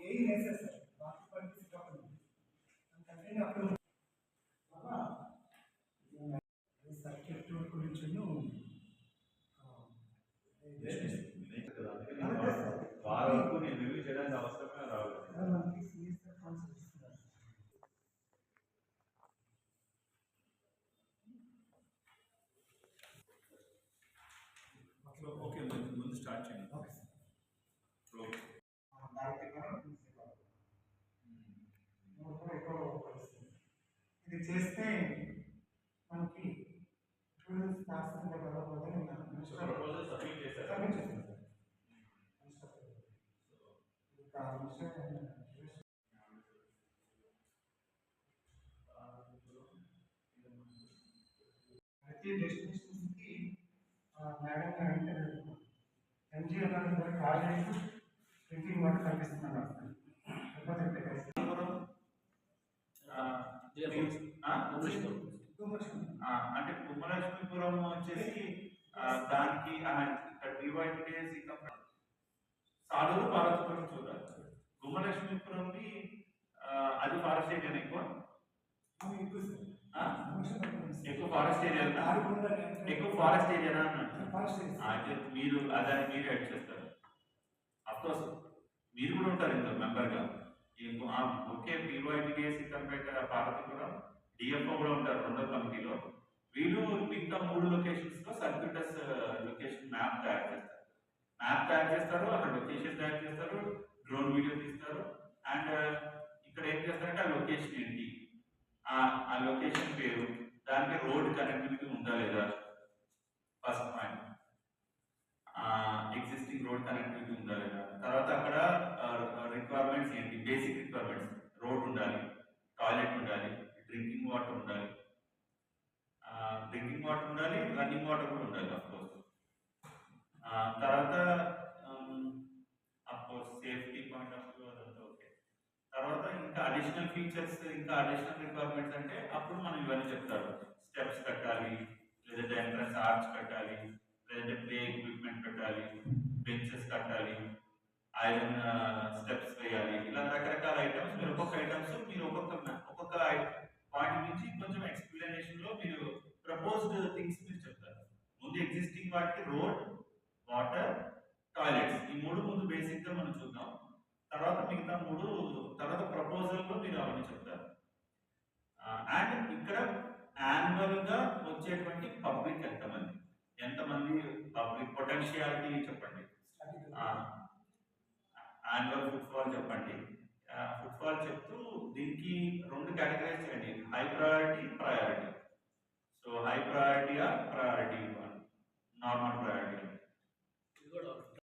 यही है सर बाकी पर किसी का नहीं हम कंटेंट आपको बाबा ये सर्किट గురించి వారికి నేను రివ్యూ చేయడానికి అవసరమే రావాలి. మనకి సిఎస్ఆర్ కాన్సెప్ట్ ఇస్తున్నారు. ఓకే ముందు స్టార్ట్ చేయండి. Okay sir. ఓకే ఇది చేస్తే మనకి స్టూడెంట్స్ క్లాస్ ప్రపోజల్ సబ్మిట్ చేశారు. ప్రతి డెస్టినేషన్స్ కి మేడం అంటే ఎన్జిఓ ప్రాజెక్ట్ డ్రింకింగ్ వాటర్ కల్పిస్తున్నారు. అంటే కుమ్మలక్ష్మీపురం వచ్చేసి దానికి సాడూరు పార్వతీపురం చూడాలి. గుమ్మలక్ష్మీపురంకి అది ఫారెస్ట్ ఏరియా ఎక్కువ ఫారెస్ట్ ఏరియా ఎక్కువ ఫారెస్ట్ ఏరియా అయితే మీరు అదని మీరు యాడ్ చేస్తారు. అఫ్కోర్స్ మీరు కూడా ఉంటారు ఇందులో మెంబర్గా. ఓకే పీఓఐటీడీఎస్ కంపేట పార్వతీపురం డిఎఫ్ఓ కూడా ఉంటారు రెండో కమిటీలో. వీళ్ళు మిగతా 3 లొకేషన్స్లో సర్క్యూటస్ లొకేషన్ మ్యాప్ తయారు చేస్తారు. అక్కడ లొకేషన్ తయారు చేస్తారు, డ్రోన్ వీడియో తీస్తారు. అండ్ ఇక్కడ ఏం చేస్తారంటే ఆ లొకేషన్ ఏంటి, ఆ లొకేషన్ పేరు, దానికి రోడ్ కనెక్టివిటీ ఉందా లేదా, first point. Existing road connectivity ఉందా లేదా. తర్వాత అక్కడ రిక్వైర్మెంట్స్ ఏంటి, బేసిక్ రిక్వైర్మెంట్స్, రోడ్ ఉండాలి, టాయిలెట్ ఉండాలి, డ్రింకింగ్ వాటర్ ఉండాలి, రన్నింగ్ వాటర్ కూడా ఉండాలి అఫ్కోర్స్. తర్వాత of course safety point of view అదంతా ఓకే. తర్వాత ఇంకా అడిషనల్ ఫీచర్స్, ఇంకా అడిషనల్ రిక్వైర్మెంట్స్ అంటే అప్పుడు మనం ఇవన్నీ చెప్తారు. స్టెప్స్ కట్టాలి, లేదంటే ఎంట్రన్స్ ఆర్చ్ కట్టాలి, లేదంటే ప్లే ఎక్విప్మెంట్ పెట్టాలి, బెంచెస్ కట్టాలి, ఐరన్ స్టెప్స్ వేయాలి. ఇలా రకరకాల ఐటమ్స్ మీరు ఒక్కొక్క పాయింట్ నుంచి కొంచెం ఎక్స్ప్లెనేషన్ లో మీరు ప్రపోజ్డ్ థింగ్స్ మీరు చెప్తారు. ముందు ఎగ్జిస్టింగ్ వాటికి రోడ్, వాటర్, టాయిలెట్స్, ఈ 3 ముందు బేసిక్ గా మనం చూద్దాం. తర్వాత మిగతా 3 తర్వాత ప్రపోజల్ లో మీరు అవన్నీ చెప్తారు. అండ్ ఇక్కడ యాన్యువల్ గా వచ్చేటువంటి పబ్లిక్ ఎంతమంది పబ్లిక్ పొటెన్షియాలిటీ చెప్పండి. యాన్యువల్ ఫుట్ఫాల్ చెప్పండి. ఫుట్ఫాల్ చెప్తూ దీనికి 2 కేటగరైజ్ చేయండి, high priority, priority. So high priority, normal priority.